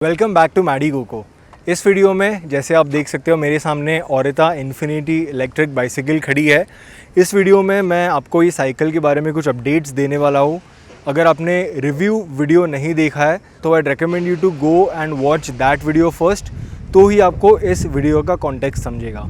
Welcome back to मैडी गोको। इस वीडियो में जैसे आप देख सकते हो मेरे सामने ओरेता इन्फिनिटी इलेक्ट्रिक बाइसिकल खड़ी है। इस वीडियो में मैं आपको ये साइकिल के बारे में कुछ अपडेट्स देने वाला हूँ। अगर आपने रिव्यू वीडियो नहीं देखा है तो I recommend you to go and watch that video first, तो ही आपको इस वीडियो का कॉन्टेक्स्ट समझेगा।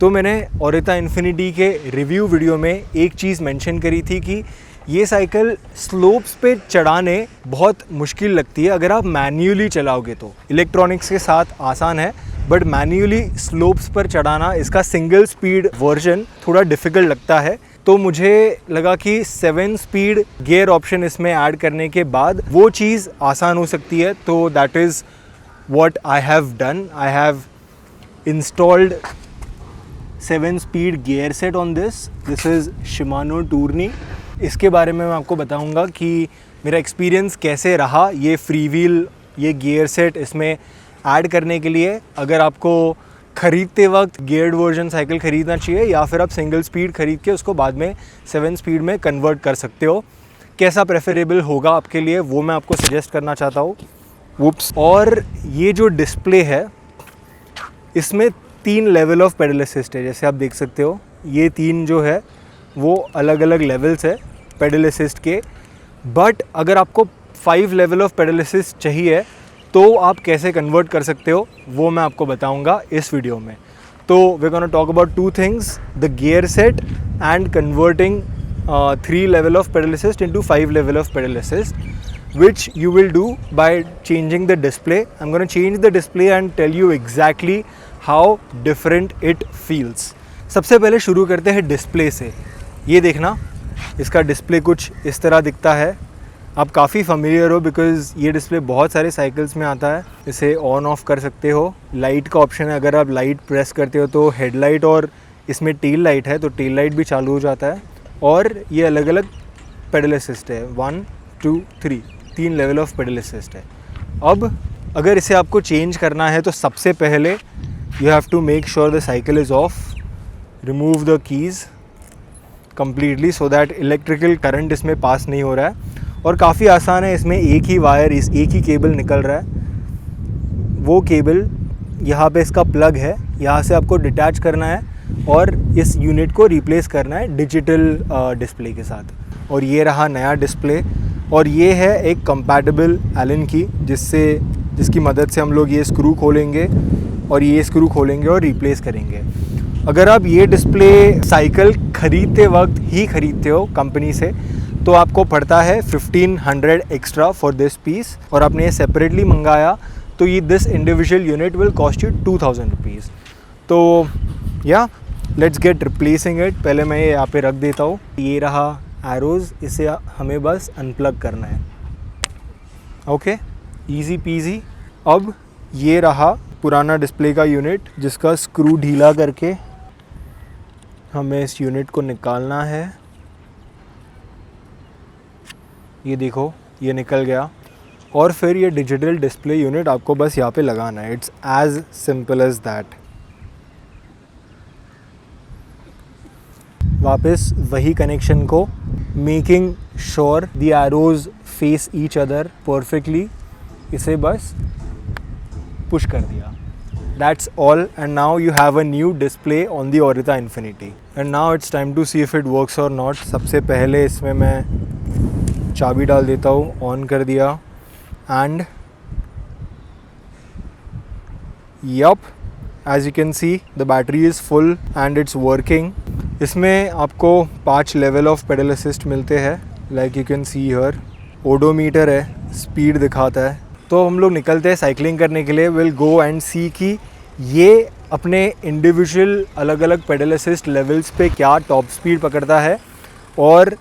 तो मैंने ओरेता इन्फिनिटी के रिव्यू वीडियो में एक चीज़ मेंशन करी थी कि ये साइकिल स्लोप्स पे चढ़ाने बहुत मुश्किल लगती है अगर आप मैन्युअली चलाओगे तो। इलेक्ट्रॉनिक्स के साथ आसान है, बट मैन्युअली स्लोप्स पर चढ़ाना इसका सिंगल स्पीड वर्जन थोड़ा डिफ़िकल्ट लगता है। तो मुझे लगा कि 7 स्पीड गियर ऑप्शन इसमें ऐड करने के बाद वो चीज़ आसान हो सकती है। तो that is what I have done. I have installed 7 speed gear set on this is Shimano टूर्नी। इसके बारे में मैं आपको बताऊंगा कि मेरा एक्सपीरियंस कैसे रहा ये फ्री व्हील ये गियर सेट इसमें ऐड करने के लिए। अगर आपको ख़रीदते वक्त गियर्ड वर्जन साइकिल ख़रीदना चाहिए या फिर आप सिंगल स्पीड ख़रीद के उसको बाद में 7 स्पीड में कन्वर्ट कर सकते हो, कैसा प्रेफरेबल होगा आपके लिए वो मैं आपको सजेस्ट करना चाहता हूँ। वुप्स। और ये जो डिस्प्ले है इसमें 3 लेवल ऑफ पेडल असिस्ट है। जैसे आप देख सकते हो ये 3 जो है वो अलग अलग लेवल्स है पेडल असिस्ट के। बट अगर आपको 5 लेवल ऑफ पेडल असिस्ट चाहिए तो आप कैसे कन्वर्ट कर सकते हो वो मैं आपको बताऊंगा इस वीडियो में। तो we gonna talk about 2 things, the gear set and converting 3 level of pedal assist into 5 level of pedal assist, which you will do by changing the display. I'm going to change the display and tell you exactly how different it feels. सबसे पहले शुरू करते हैं display से। ये देखना, इसका display कुछ इस तरह दिखता है। आप काफ़ी familiar हो बिकॉज़ ये डिस्प्ले बहुत सारे साइकिल्स में आता है। इसे ऑन ऑफ कर सकते हो। लाइट का ऑप्शन है, अगर आप लाइट प्रेस करते हो तो हेडलाइट और इसमें टेल लाइट है तो टेल लाइट भी चालू हो जाता है। और ये अलग अलग पेडल असिस्ट है, 1 2 3 लेवल ऑफ पेडल असिस्ट है। अब अगर इसे आपको चेंज करना है तो सबसे पहले you have to make sure the cycle is off, remove the keys completely so that electrical current इसमें पास नहीं हो रहा है। और काफ़ी आसान है, इसमें एक ही वायर एक ही केबल निकल रहा है। वो केबल यहाँ पे इसका प्लग है, यहाँ से आपको डिटैच करना है और इस यूनिट को रिप्लेस करना है डिजिटल डिस्प्ले के साथ। और ये रहा नया डिस्प्ले। और ये है एक कंपैटिबल एलन की जिसकी मदद से हम लोग ये स्क्रू खोलेंगे और ये स्क्रू खोलेंगे और रिप्लेस करेंगे। अगर आप ये डिस्प्ले साइकिल ख़रीदते वक्त ही ख़रीदते हो कंपनी से तो आपको पड़ता है 1500 एक्स्ट्रा फॉर दिस पीस, और आपने ये सेपरेटली मंगाया तो ये this individual unit will cost you 2000 rupees. तो या लेट्स गेट रिप्लेसिंग इट। पहले मैं ये यहाँ पे रख देता हूँ। ये रहा एरोज़, इसे हमें बस अनप्लग करना है। Okay, easy PG. अब ये रहा पुराना डिस्प्ले का यूनिट जिसका स्क्रू ढीला करके हमें इस यूनिट को निकालना है। ये देखो ये निकल गया। और फिर ये डिजिटल डिस्प्ले यूनिट आपको बस यहाँ पे लगाना है। It's as simple as that. वापस वही कनेक्शन को, making sure the arrows face each other perfectly, इसे बस पुश कर दिया। That's all, and now you have a new display on the Oreita Infinity. And now it's time to see if it works or not. सबसे पहले इसमें मैं चाबी डाल देता हूँ, ऑन कर दिया and yup, as you can see the battery is full and it's working. इसमें आपको 5 लेवल ऑफ पेडल असिस्ट मिलते हैं, like you can see here. Odometer है, स्पीड दिखाता है। तो हम लोग निकलते हैं साइकिलिंग करने के लिए। विल गो एंड सी कि ये अपने इंडिविजुअल अलग अलग पेडल असिस्ट लेवल्स पे क्या टॉप स्पीड पकड़ता है और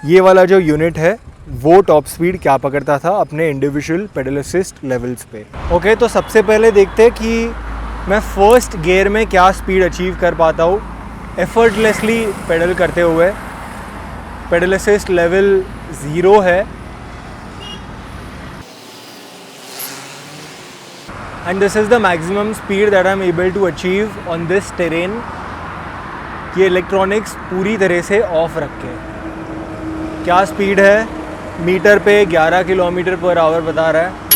ये वाला जो यूनिट है वो टॉप स्पीड क्या पकड़ता था अपने इंडिविजुअल पेडल असिस्ट लेवल्स पे। ओके, तो सबसे पहले देखते हैं कि मैं फर्स्ट गियर में क्या स्पीड अचीव कर पाता हूँ एफर्टलेसली पेडल करते हुए। पेडल असिस्ट लेवल 0 है and this is the maximum speed that I'm able to achieve on this terrain। ये इलेक्ट्रॉनिक्स पूरी तरह से ऑफ रखे। क्या स्पीड है मीटर पे 11 किलोमीटर पर आवर बता रहा है।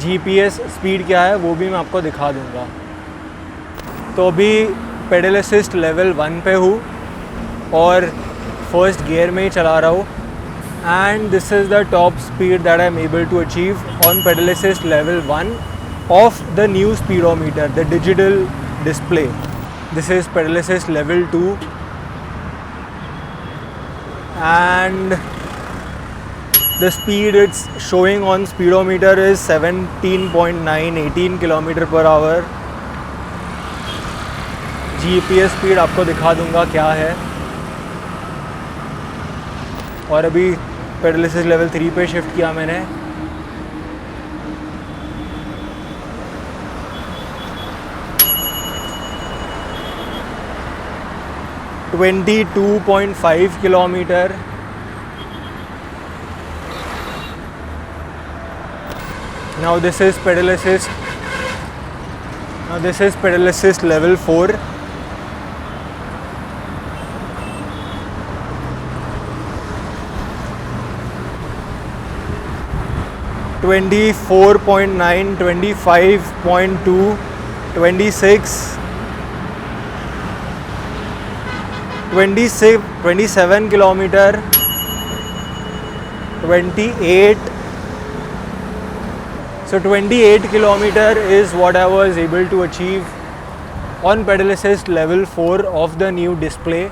जीपीएस स्पीड क्या है वो भी मैं आपको दिखा दूंगा। तो अभी पेडल असिस्ट लेवल 1 पे हूँ और फर्स्ट गियर में ही चला रहा हूँ। And this is the top speed that I am able to achieve on pedal assist level 1 of the new speedometer, the digital display. This is pedal assist level 2 and the speed it's showing on speedometer is 17.9 18 km per hour. GPS speed आपको दिखा दूंगा क्या है। और अभी pedal assist level 3 पे shift किया मैंने। (22.5 kilometre. Now this is pedal assist. Now this is pedal assist level 4. (24.9, 25.2, 26, 27 kilometre, 28. So 28 kilometer is what I was able to achieve on pedal assist level 4 of the new display.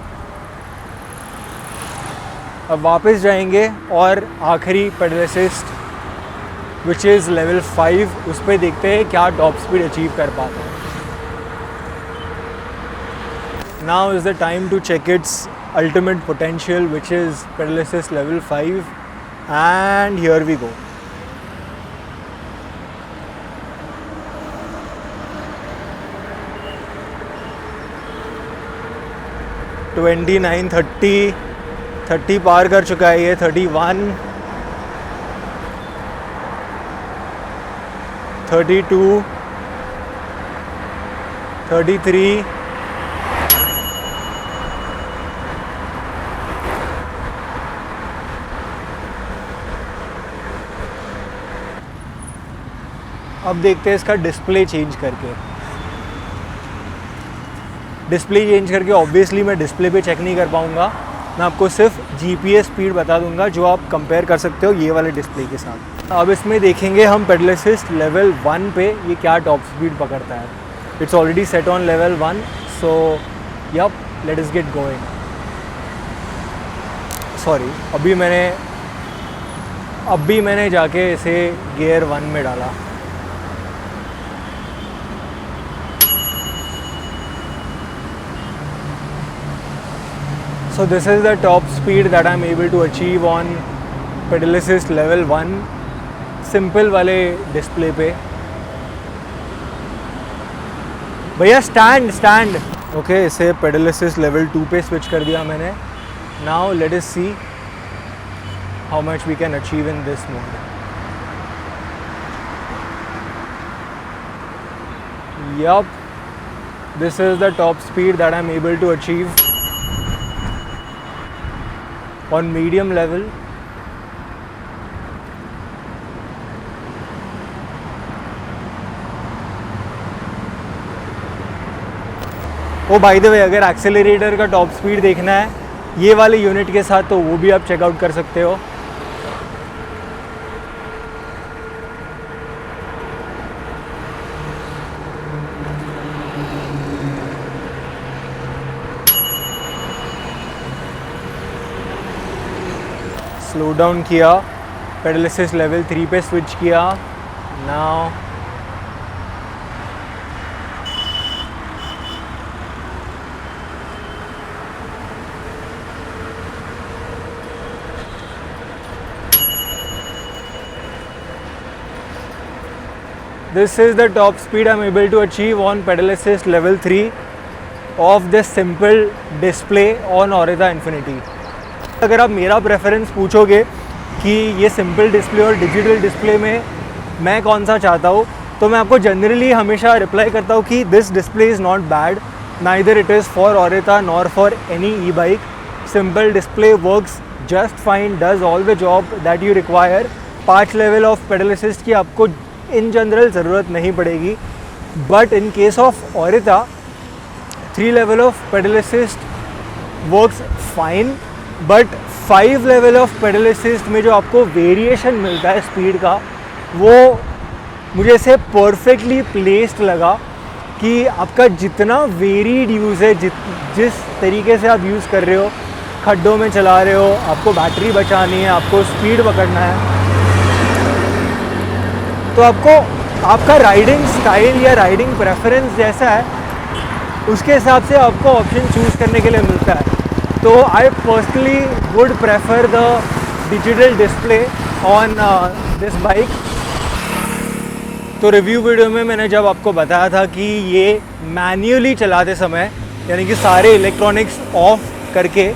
अब वापस जाएंगे और आखिरी pedal assist which is level 5 उस पर देखते हैं क्या टॉप स्पीड अचीव कर पाता है। Now is the time to check its ultimate potential, which is pedal assist level 5, and here we go. (29, 30 पार कर चुका है ये, 31, 32, 33, अब देखते हैं इसका डिस्प्ले चेंज करके। डिस्प्ले चेंज करके ऑब्वियसली मैं डिस्प्ले पे चेक नहीं कर पाऊँगा, मैं आपको सिर्फ जीपीएस स्पीड बता दूंगा जो आप कंपेयर कर सकते हो ये वाले डिस्प्ले के साथ। अब इसमें देखेंगे हम पेडल असिस्ट लेवल 1 पे ये क्या टॉप स्पीड पकड़ता है। It's already set on level 1, so yep, let us get going. Sorry, अभी मैंने जाके इसे गियर 1 में डाला। So this is the top speed that I'm able to achieve on pedal assist level 1 simple वाले display पे। भैया स्टैंड ओके, इसे pedal assist level 2 पे स्विच कर दिया मैंने। Now let us see how much we can achieve in this mode. Yup, this is the top speed that I'm able to achieve on medium level. Oh by the way, अगर accelerator का top speed देखना है ये वाले unit के साथ तो वो भी आप चेकआउट कर सकते हो। स्लो डाउन किया, पेडल असिस्ट लेवल 3 पे स्विच किया। Now this is the top speed I'm able to achieve on pedal assist level 3 of this simple display on Oryza Infinity. अगर आप मेरा प्रेफरेंस पूछोगे कि ये सिंपल डिस्प्ले और डिजिटल डिस्प्ले में मैं कौन सा चाहता हूँ, तो मैं आपको जनरली हमेशा रिप्लाई करता हूँ कि this display is not bad, neither it is for Oryza nor for any E bike. Simple display works just fine, does all the job that you require. 5 level of pedal assist की आपको in general ज़रूरत नहीं पड़ेगी, but in case of ऑरिता 3 level of pedal assist works fine, but 5 level of pedal assist में जो आपको variation मिलता है स्पीड का, वो मुझे से परफेक्टली प्लेस्ड लगा कि आपका जितना वेरीड यूज़ है, जिस तरीके से आप यूज़ कर रहे हो, खड्डों में चला रहे हो, आपको बैटरी बचानी है, आपको स्पीड पकड़ना है, तो आपको आपका राइडिंग स्टाइल या राइडिंग प्रेफरेंस जैसा है उसके हिसाब से आपको ऑप्शन चूज़ करने के लिए मिलता है। तो I personally would prefer the digital display on this bike. तो रिव्यू वीडियो में मैंने जब आपको बताया था कि ये मैन्युअली चलाते समय, यानी कि सारे इलेक्ट्रॉनिक्स ऑफ करके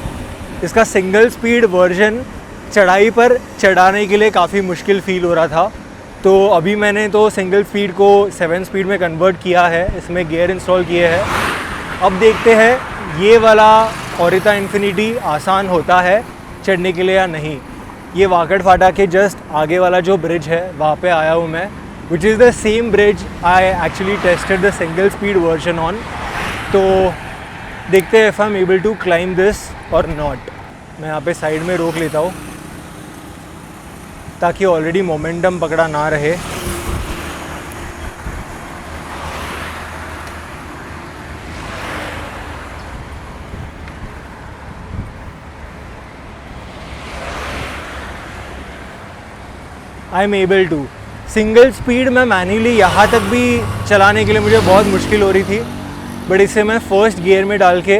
इसका सिंगल स्पीड वर्जन चढ़ाई पर चढ़ाने के लिए काफ़ी मुश्किल फ़ील हो रहा था, तो अभी मैंने तो सिंगल स्पीड को 7 स्पीड में कन्वर्ट किया है, इसमें गियर इंस्टॉल किए हैं। अब देखते हैं ये वाला ऑरिता इन्फिनिटी आसान होता है चढ़ने के लिए या नहीं। ये वाकड़ फाटा के जस्ट आगे वाला जो ब्रिज है वहाँ पे आया हूँ मैं, which is the same bridge I actually tested the single speed version on. तो देखते हैं if I am able to climb this और नॉट। मैं यहाँ पे साइड में रोक लेता हूँ ताकि ऑलरेडी मोमेंटम पकड़ा ना रहे। I am able to. Single speed में मैन्युअली यहाँ तक भी चलाने के लिए मुझे बहुत मुश्किल हो रही थी, बट इसे मैं फर्स्ट गियर में डाल के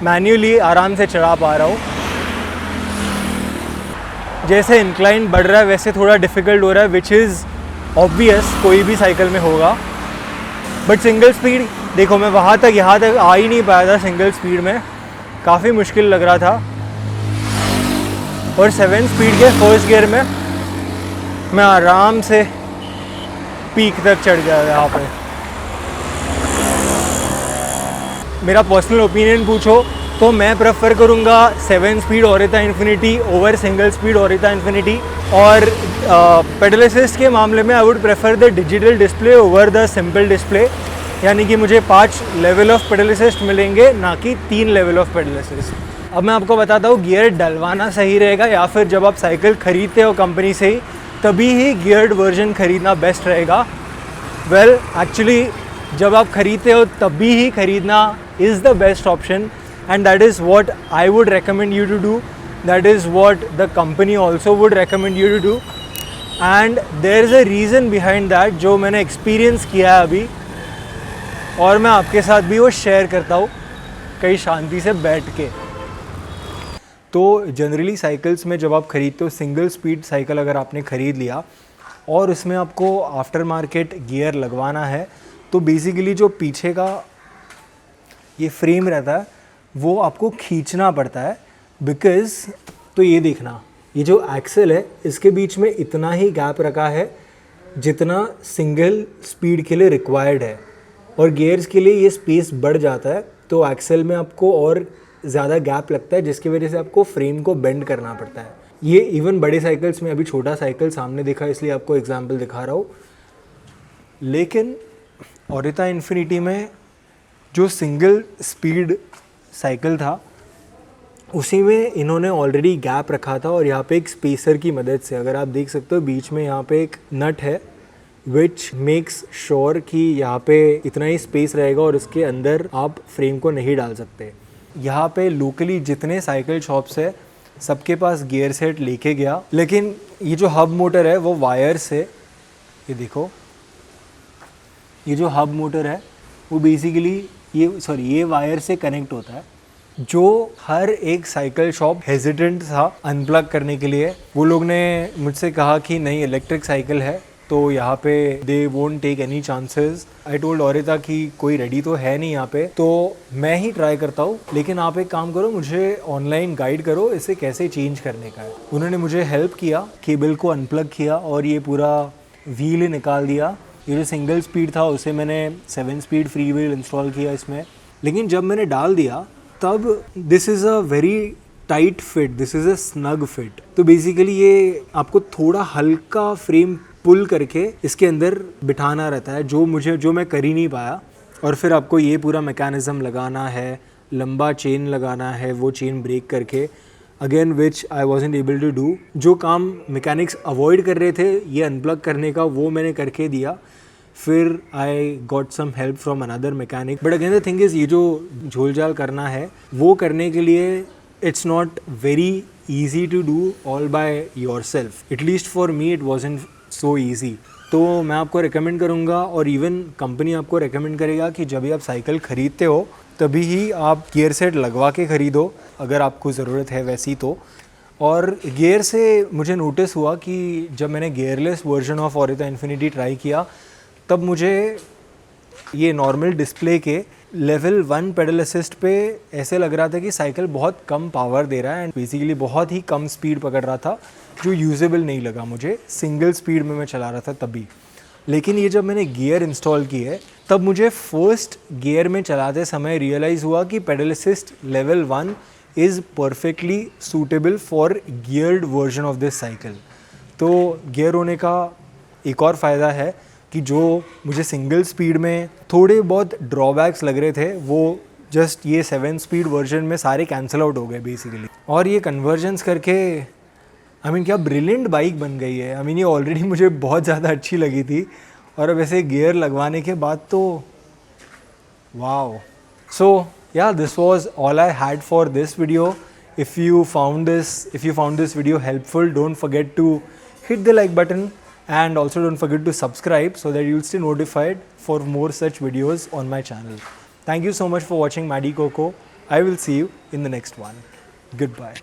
मैन्युअली आराम से चढ़ा पा रहा हूँ। जैसे इंक्लाइन बढ़ रहा है वैसे थोड़ा डिफ़िकल्ट हो रहा है, विच इज़ ऑब्वियस, कोई भी साइकिल में होगा। बट सिंगल स्पीड देखो, मैं वहाँ तक यहाँ तक आ ही नहीं पाया था सिंगल स्पीड में, काफ़ी मुश्किल लग रहा था। और 7 स्पीड के फर्स्ट गियर में मैं आराम से पीक तक चढ़ गया यहाँ पे। मेरा पर्सनल ओपिनियन पूछो तो मैं प्रेफर करूँगा 7 स्पीड ऑरिता इन्फिनिटी ओवर सिंगल स्पीड ऑरिता इन्फिनिटी। और पेडल असिस्ट के मामले में I would prefer the digital display over the simple display, यानी कि मुझे 5 लेवल ऑफ पेडल असिस्ट मिलेंगे, ना कि 3 लेवल ऑफ पेडल असिस्ट। अब मैं आपको बताता हूँ गियर डलवाना सही रहेगा या फिर जब आप साइकिल ख़रीदते हो कंपनी से ही तभी ही गियर्ड वर्जन ख़रीदना बेस्ट रहेगा। वेल एक्चुअली जब आप ख़रीदते हो तभी ही ख़रीदना is the best option, and that is what I would recommend you to do, that is what the company also would recommend you to do, and there is a reason behind that जो मैंने experience किया है अभी, और मैं आपके साथ भी वो शेयर करता हूँ कहीं शांति से बैठ के। तो जनरली साइकिल्स में जब आप ख़रीदते हो सिंगल स्पीड साइकिल अगर आपने ख़रीद लिया और उसमें आपको आफ्टर मार्केट गियर लगवाना है, तो बेसिकली जो पीछे का ये फ्रेम रहता है वो आपको खींचना पड़ता है, बिकॉज़ तो ये देखना, ये जो एक्सेल है इसके बीच में इतना ही गैप रखा है जितना सिंगल स्पीड के लिए रिक्वायर्ड है, और गियर्स के लिए ये स्पेस बढ़ जाता है, तो एक्सेल में आपको और ज़्यादा गैप लगता है जिसकी वजह से आपको फ्रेम को बेंड करना पड़ता है। ये इवन बड़े साइकिल्स में, अभी छोटा साइकिल सामने दिखा इसलिए आपको एग्जांपल दिखा रहा हूँ, लेकिन ऑरिता इन्फिनिटी में जो सिंगल स्पीड साइकिल था उसी में इन्होंने ऑलरेडी गैप रखा था, और यहाँ पे एक स्पेसर की मदद से, अगर आप देख सकते हो बीच में यहाँ पे एक नट है विच मेक्स श्योर कि यहाँ पे इतना ही स्पेस रहेगा और इसके अंदर आप फ्रेम को नहीं डाल सकते। यहाँ पे लोकली जितने साइकिल शॉप्स है सबके पास गियर सेट लेके गया, लेकिन ये जो हब मोटर है वो वायर से, ये देखो ये जो हब मोटर है वो बेसिकली ये वायर से कनेक्ट होता है, जो हर एक साइकिल शॉप हेजिटेंट था अनप्लग करने के लिए। वो लोग ने मुझसे कहा कि नहीं इलेक्ट्रिक साइकिल है तो यहाँ पे they won't take any chances. I told ऑरिता कि कोई रेडी तो है नहीं यहाँ पे, तो मैं ही ट्राई करता हूँ, लेकिन आप एक काम करो, मुझे ऑनलाइन गाइड करो इसे कैसे चेंज करने का है। उन्होंने मुझे हेल्प किया, केबल को अनप्लग किया और ये पूरा व्हील ही निकाल दिया। ये जो सिंगल स्पीड था उसे मैंने 7 स्पीड फ्री व्हील इंस्टॉल किया इसमें, लेकिन जब मैंने डाल दिया तब this is a very tight fit, this is a snug fit. तो बेसिकली ये आपको थोड़ा हल्का फ्रेम पुल करके इसके अंदर बिठाना रहता है, जो मैं कर ही नहीं पाया। और फिर आपको ये पूरा मैकेनिज़्म लगाना है, लंबा चेन लगाना है, वो चेन ब्रेक करके, again which I wasn't able to do. जो काम मैकेनिक्स अवॉइड कर रहे थे ये अनप्लग करने का, वो मैंने करके दिया। फिर I got some help from another mechanic. But again the thing is, ये जो झोल झाल करना है वो करने के लिए it's not very easy to do all by yourself. At least for me it wasn't so easy. तो मैं आपको रिकमेंड करूँगा, और इवन कंपनी आपको रिकमेंड करेगा कि जब भी आप साइकिल ख़रीदते हो तभी ही आप गियर सेट लगवा के ख़रीदो, अगर आपको ज़रूरत है वैसी तो। और गियर से मुझे नोटिस हुआ कि जब मैंने गियरलेस वर्जन ऑफ ओरिता इन्फिनिटी ट्राई किया, तब मुझे ये नॉर्मल डिस्प्ले के लेवल 1 पेडल असिस्ट पे ऐसे लग रहा था कि साइकिल बहुत कम पावर दे रहा है एंड बेसिकली बहुत ही कम स्पीड पकड़ रहा था, जो यूजेबल नहीं लगा मुझे। सिंगल स्पीड में मैं चला रहा था तभी। लेकिन ये जब मैंने गियर इंस्टॉल किए तब मुझे फर्स्ट गियर में चलाते समय रियलाइज़ हुआ कि pedal assist level 1 is perfectly suitable for geared version of this cycle. तो गियर होने का एक और फ़ायदा है कि जो मुझे सिंगल स्पीड में थोड़े बहुत ड्रॉबैक्स लग रहे थे, वो जस्ट ये 7 स्पीड वर्जन में सारे कैंसिल आउट हो गए बेसिकली। और ये कन्वर्जन्स करके क्या ब्रिलियंट बाइक बन गई है। ये ऑलरेडी मुझे बहुत ज़्यादा अच्छी लगी थी, और अब ऐसे गियर लगवाने के बाद तो वाओ। सो या, this was all I had for this video. If you found this video helpful, don't forget to hit the like button, and also don't forget to subscribe so that you'll stay notified for more such videos on my channel. Thank you so much for watching Maddy Coco. I will see you in the next one. Goodbye.